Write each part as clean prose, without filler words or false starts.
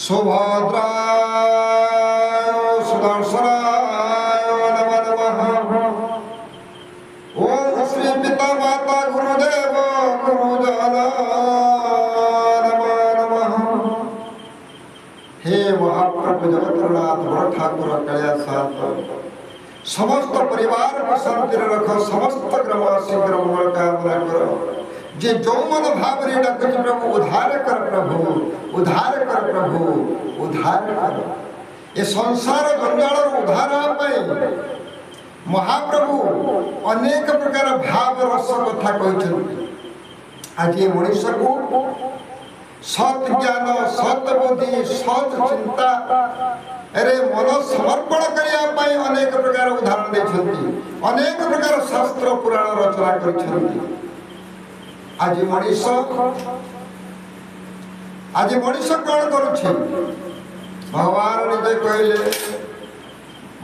सुभद्राय सुदर्शनाय नमः। ओम श्री पिता माता गुरुदेव गुरुजन नमः। हे महाप्रभु जगन्नाथ बड़ ठाकुर कलिया सात समस्त परिवार को शांति रख, समस्त ग्रामवासी मंगल कामना करो। जे जो मन भाव रे डाकुच प्रभु उद्धार कर, प्रभु उद्धार कर, प्रभु उद्धार कर। ये संसार जंजाल उद्धार पाई महाप्रभु अनेक प्रकार भाव रस कथा कहते। आज ये मनुष्य को सत ज्ञान, सत बुद्धि, सत चिंता अरे मन समर्पण करने अनेक प्रकार उदाहरण देते, अनेक प्रकार शास्त्र पुराण रचना कर। आज मनुष्य कौन करुच्छे? भगवान निजे कहले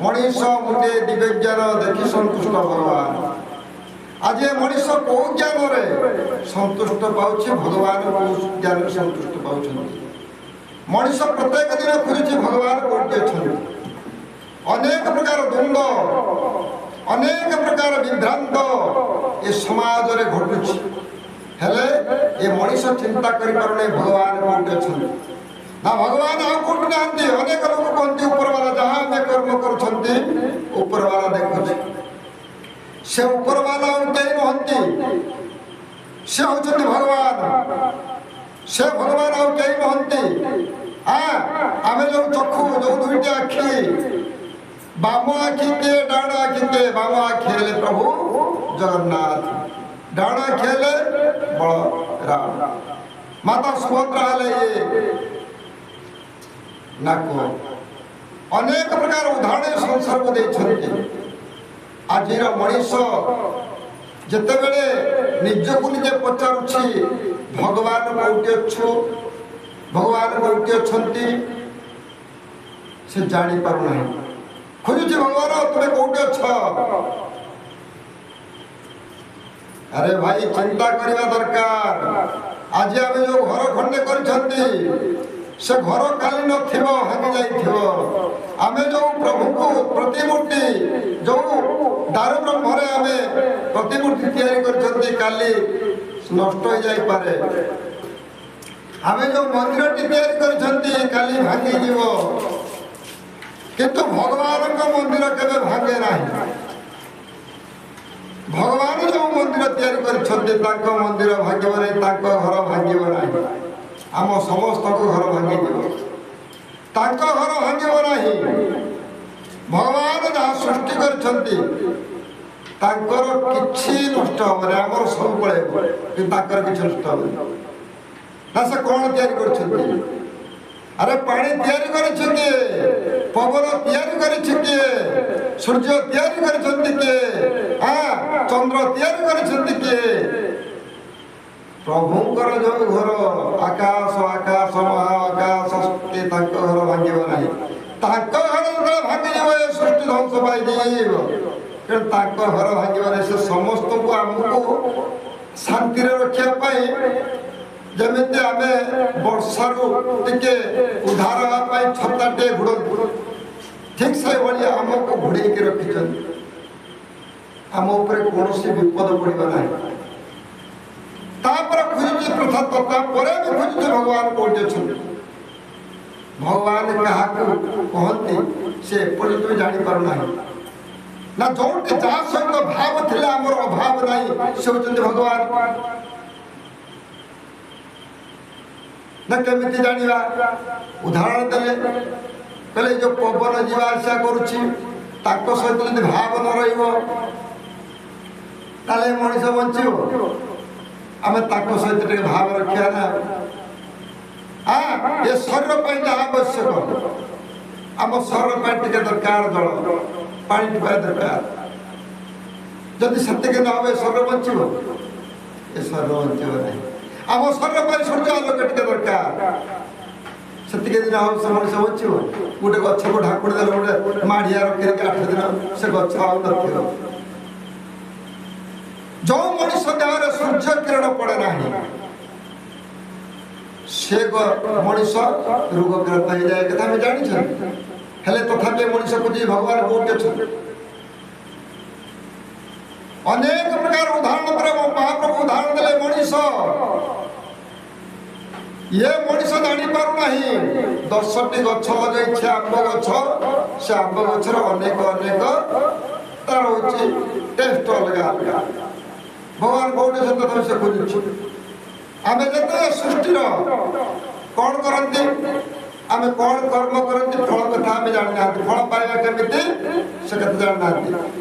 मनुष्य मुझे दिव्य ज्ञान देखी संतुष्ट भगवान। आज मनुष्य को ज्ञान रे संतुष्ट पाउछि, भगवान को ज्ञान संतुष्ट पाउछि। मनुष्य प्रत्येक दिन खोजुछि भगवान कोठी अछन्ति। अनेक प्रकार द्वंद्व, अनेक प्रकार विभ्रांत ये समाज रे घटुछि। हेले ये मनुष्य चिंता करि पारुने भगवान कोठी अछन्ति ना, भगवान आ कोठी नांती। अनेक लोक कहते ऊपर वाला जहां में कर्म करुछन्ति ऊपर वाला देखुछि। से ऊपर वाला उठे नहंती, से होछन्ति भगवान। से भगवान आउ कई नहंती। आमे जो चक्षु जो दुईटी आखि, बाम आखि के डाण आखि के, बाम आखि हेले प्रभु जगन्नाथ, डाण आखि हेले बलराम, माता सुभद्रा हेले ये नाको। अनेक प्रकार उदाहरण संसार को देछन्ति। आज मनुष्य जिते बेले निजको निजे पचारुछि भगवान कोठी अछु, भगवान कोठी अछन्ति, से जानी पारु नाही। खोजुछि भगवान तुमे कोठी अछ। अरे भाई चिंता करवा दरकार। आज आमे जो घर खंडे करिछन्ति से घर काली नथिबो, भांगी जाइथिबो। आमे जो प्रभु को प्रतिमूर्ति जो दारु ब्रह्मरे आमे प्रतिमूर्ति तैयारी करिछन्ति काली नष्ट हो जाई पारे। आमे जो मंदिर तैयारी करिछन्ति काली भांगी जीवो, किंतु भगवान का मंदिर केबे भांगे नाही। भगवान जो मंदिर तैयारी करिछन्ति ताको मंदिर भांगिबो नाही, ताको घर भांगिबो नाही। आम समस्त को घर भांगी जीवो, ताको घर भांगिबो नाही। भगवान जहाँ सृष्टि करिछन्ति तांकर किछि नष्ट होबे, हमर सब पळेबो, कि तांकर किछि नष्ट होबे ना। से कोन तैयारी करछन्ति? अरे पानी तैयारी करिछि के, पवन तैयारी करिछि के, सूर्य तैयारी करिछन्ति के, चंद्र तैयारी करिछन्ति के। प्रभुंकर जो घर आकाश आकाश महाआकाश के तांको घर भांगिबो नाही। तांको घर भांगी जीवो सृष्टि ध्वंस पाई जीवो, तांको घर भांगिबो नाही। से समस्त को हमको शांति रे रखिया पाई जमिते आमे वर्षारू टिके उधार पाई छताटे घुड़ ठीक से भली हमको घुड़े के रखिछन। आम ऊपर कोनोसी विपद पड़िबो नाही। तापर खुजी प्रथा तथा परे भी खुजी भगवान कोठी अछन। भगवान कहा कहती से पड़ी तुम जानी पारु नाही ना। जोटे जा सहित भाव थिले हमर अभाव नाही, से होचंती भगवान ना। केमिति जानिबा? उदाहरण देले कहले जो पवन जीवा आशा करूछि ताको सहित यदि भाव न रहिबो ताले मनुष्य बंचिबो। आमे ताको सहित टे भाव रखिया ना। ये शरीर पर आवश्यक, आम शरीर पर टे दरकार जल पानी टिपा दरकार। जदि सत्य न हो शरीर बंचिबो, ये शरीर बंचिबो नहीं। आम शरीर पर सूर्य आलोक टे दरकार, सत्य दिन हो से मनुष्य बंचिबो। गोटे गछ को ढाकुड़ देले गोटे माढ़िया रखि 8 दिन से गछ आउ नथिबो। जो मनुष्य देह सूर्य किरण पड़े ना, से मनीष रोगग्रस्त हो जाए कथा आम जानी हेले तथापि मनीष को भगवान कोटि अच्छे अनेक प्रकार उदाहरण पर महाप्रभु उदाहरण देले मनीष ये मनीष जानी पारु नहीं 10टी गछ लगे आंब गछ से आंब गछर अनेक अनेक तार होची टेस्ट अलग अलग भगवान कोटि तथा से खोजु आमे जते सृष्टि कौन करती आमे कौन कर्म करती फल कथा आमे जान ना फल पाइबा केमिति से कथा जान ना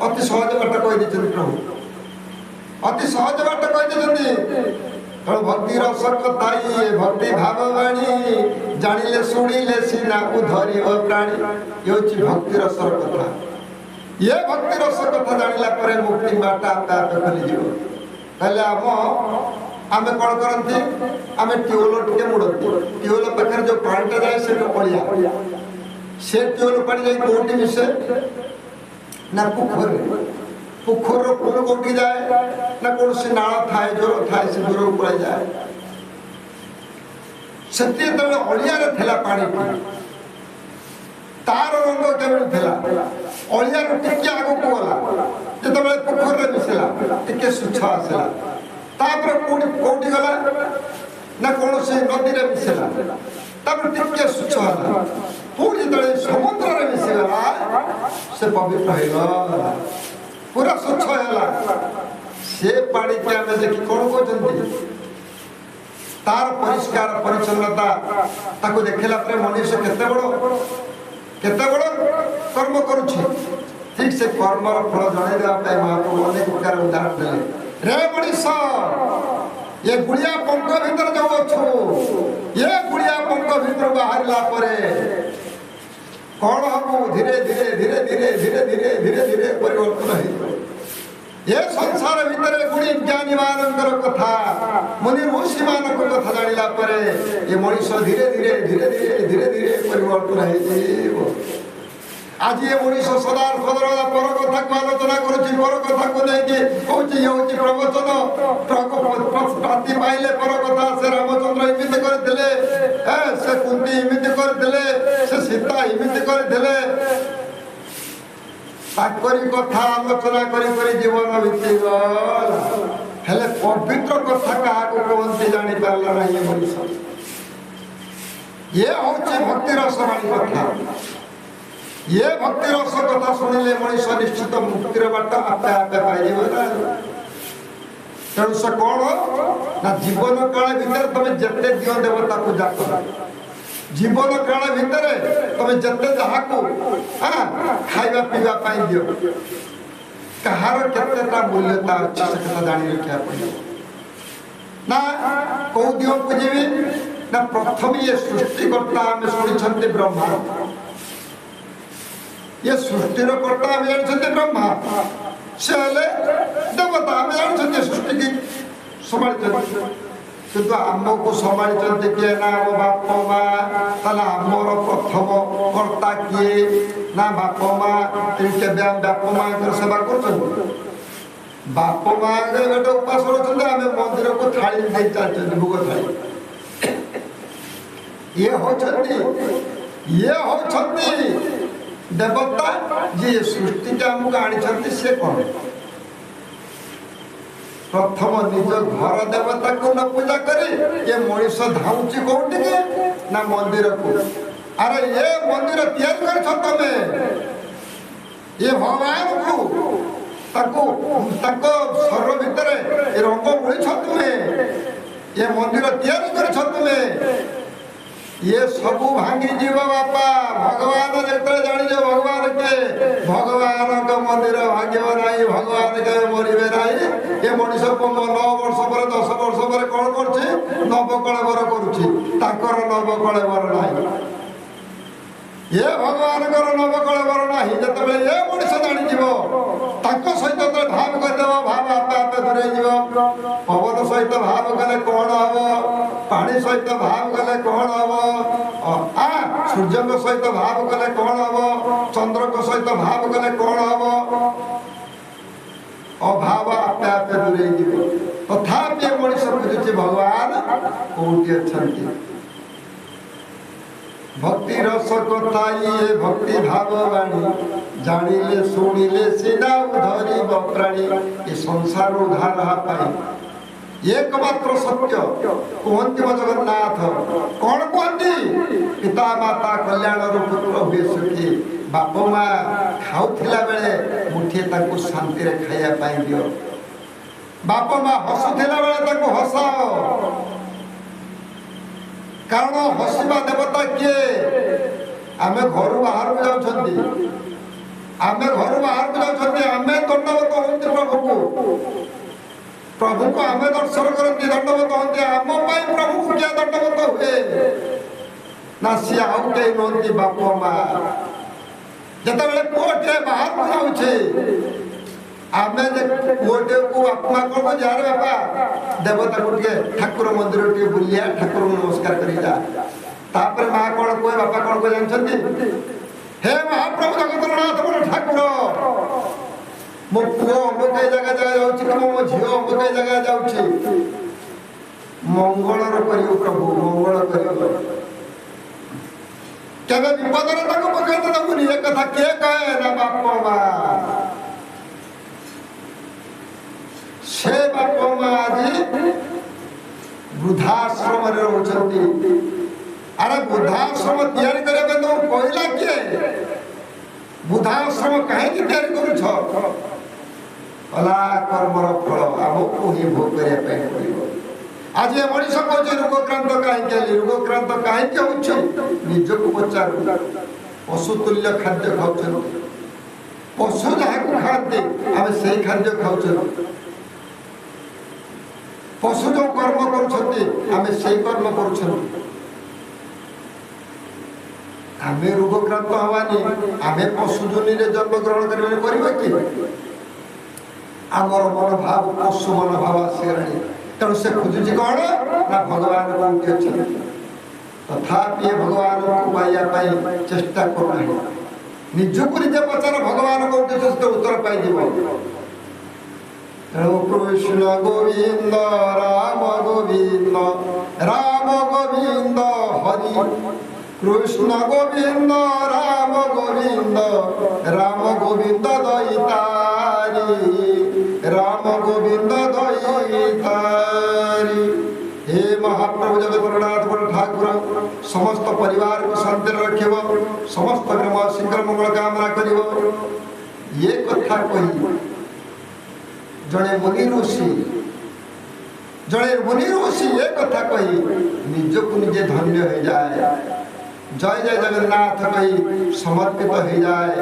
अति सहज बात कहि दिछन प्रभु अति सहज बात कहि दिछन तो भक्ति रस कथाई भक्ति भाववाणी जानिले सुनिले सीना उधरी हो प्राणी ये होची भक्ति रस कथा ये भक्ति रस कथा जानिला परे मुक्ति बाटा आपे आपे खुली जीव पहले आमे कौन करती आमे ट्यूबवेल टिके मुड़ती ट्यूबवेल पाखे जो पानी जाए से पड़िया से ट्यूबवेल पानी जाए कोटी मिसे ना पोखर पोखर पुल कोटी जाए ना कौन से नाला थाए जोर थाए से जोर पड़ जाए सत्य तब अलिया रे थेला पानी तार रंग केवल थेला अलिया रे टिके आगो को गला जतबे पोखर रे मिसला टिके सुछ आसला तापर कोटी गला ना कौन से नदी रे मिसला तापर टिके सुछ होला पूरी तळे समुद्र रे मिसला से पवित्र हैला पूरा स्वच्छ हैला से पानी के हमें देखि कोन कोचंती तार परिष्कार परिच्छन्नता ताको देखला पर मनुष्य केते बड़ कर्म करूछि ठीक से कर्मर फल जणे देवा पे महाप्रभु अनेक प्रकार उदाहरण देले रे मनीष ये गुड़िया पंख भीतर जो अच्छु ये गुड़िया पंख भीतर बाहरला परे कौन हम धीरे धीरे धीरे धीरे धीरे धीरे धीरे धीरे परिवर्तन हो ये संसार भीतर गुणी ज्ञानी मानकर कथा मुनि ऋषि मानक कथा जानिला परे ये मनीष धीरे धीरे धीरे धीरे धीरे धीरे परिवर्तन हो आज ये मनीष सदा सदा पर कथा को आलोचना करुछि पर कथा को लेके कहूछि ये होछि प्रवचन प्राति पाइले पर कथा से रामचंद्र इमित कर देले से कुंती इमित कर देले से सीता इमित कर देले ताकरी कथा आलोचना करी जीवन बीती गल हेले पवित्र कथा कहा को कहंती जानि पारला नहीं मनीष ये होछि भक्ति रसवाणी कथा ये भक्ति रस कथा सुनिले मनीष निश्चित मुक्तिर बाट आपे आपे पाइबो तेणु से कौन ना जीवन काल भीतर तुम जिते दियो देवता को जाक जीवन काल भीतर तुम जिते जहा को खाइबा पीवा पाई दियो कहार केतेटा मूल्यता अच्छी से कथा जानि रखिया पड़ियो ना को दियो पूजीबी ना प्रथम ये सृष्टिकर्ता हम सुनिछन्ते ब्रह्मा ये सृष्टि कर्ता आम जानते ब्रह्मा से देवता आम जानते सृष्टि की संभाली किंतु आमको संभाली किए ना आम बाप माँ आमर प्रथम कर्ता किए ना बाप माँ के बाप माँ सेवा कर बाप माँ गोटे उपास रखते आम मंदिर को थाली दे चलते भोग थाली ये होती देवता जी सृष्टि के आमको आनी से कौन प्रथम निज घर देवता को न पूजा करी ये मनीष धाउची कौटी के ना मंदिर को अरे ये मंदिर तैयार कर तमे ये भगवान को ताको सर्व भीतर ये रंग मुड़ी तुमे ये मंदिर तैयार कर तुमे ये सबू भांगी जीव बापा भगवान जिते जानी भगवान के भगवान का मंदिर भांगे नहीं भगवान के मरबे नहीं ये मनीष 9 वर्ष पर 10 वर्ष पर कौन कर नवकलेवर कर नवकलेवर नहीं ये भगवान नवकलेवर नहीं जिते ये मनीष जानी सहित भाव करदेव भाव आपे आपे दूरे पवन सहित भाव कले कौन हम पानी सहित भाव कले कौन हम सूर्य सहित भाव कले कौन हम चंद्र को सहित भाव कले कौन हम अभाव आपे आपे दूरे तथापि मनीष खोजुचे भगवान कौटी अच्छा भक्ति रस कथा ये भक्ति भाववाणी जानिले शुणिले सीधा उधरी प्राणी ये संसार उद्धार पाई एकमात्र सत्य कहती जगन्नाथ कौन कहती पिता माता कल्याण पुत्र हुए सुखी बाप माँ खाऊला बेले मुठे शांति रे खाया पाई दियो बाप माँ हसुला बेले हसाओ कारण हसवा देवता किए आम घर बाहर को जाऊँ आम घर बाहर को जाऊँ आम दंडवत होती प्रभु को प्रभु को आम दर्शन करती दंडवत होती आम प्रभु को क्या दंडवत हुए ना सी आउ कई नुहति बाप माँ जिते पुटे बाहर को जाऊे आम पुटे को बापा कौन जार बापा देवता को ठाकुर मंदिर टे बुलिया ठाकुर नमस्कार कर माँ कौन कहे बापा कौन कह जानते हे महाप्रभु जगतनाथ बोल ठाकुर मो पुओ अमुक जगह जाऊँ मो झील अमुक जगह जाऊँ मंगल प्रभु मंगल कर केवे विपद पकड़ देबुनि एक कथा किए कहे ना बाप माँ से बाप माँ आज वृद्धाश्रम रोचंती अरे वृद्धाश्रम तैयारी करे तो कहला किए वृद्धाश्रम कहीं तैयारी करुछ कला कर्मर फल आमको ही भोग करने आज ये मनीष कहे रोगक्रांत कहीं रोगक्रांत कहीं निजक पचार पशुतुल्य खाद्य खाऊ पशु जहाँ खाते आम से खाद्य खाऊ पशु जो कर्म करें से कर्म करें रोगक्रांत हवानी आम पशुजनी जन्म ग्रहण कर आमर मनोभाव पशु मनोभाव आसगलानी तेणु से खोजुची कौन ना भगवान कौटी अच्छे तथापि भगवान को पाइबा चेष्टा करना निजको निजे पचार भगवान कौटी अच्छे उत्तर पाई कृष्ण गोविंद राम गोविंद हरि कृष्ण गोविंद राम गोविंद दैतारी राम गोविंद दैतारी हे महाप्रभु जगतनाथ ठाकुर समस्त परिवार को शांति रखिब समस्त शीघ्र मंगल कामना कर ये कथा कही जड़े मुनि ऋषि ये कथा कही निजक निजे धन्य हो जाए जय जय जगन्नाथ कही समर्पित हो जाए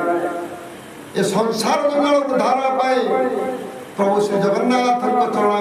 ये संसार जंगल उद्धार पाई प्रभु श्री जगन्नाथ चरण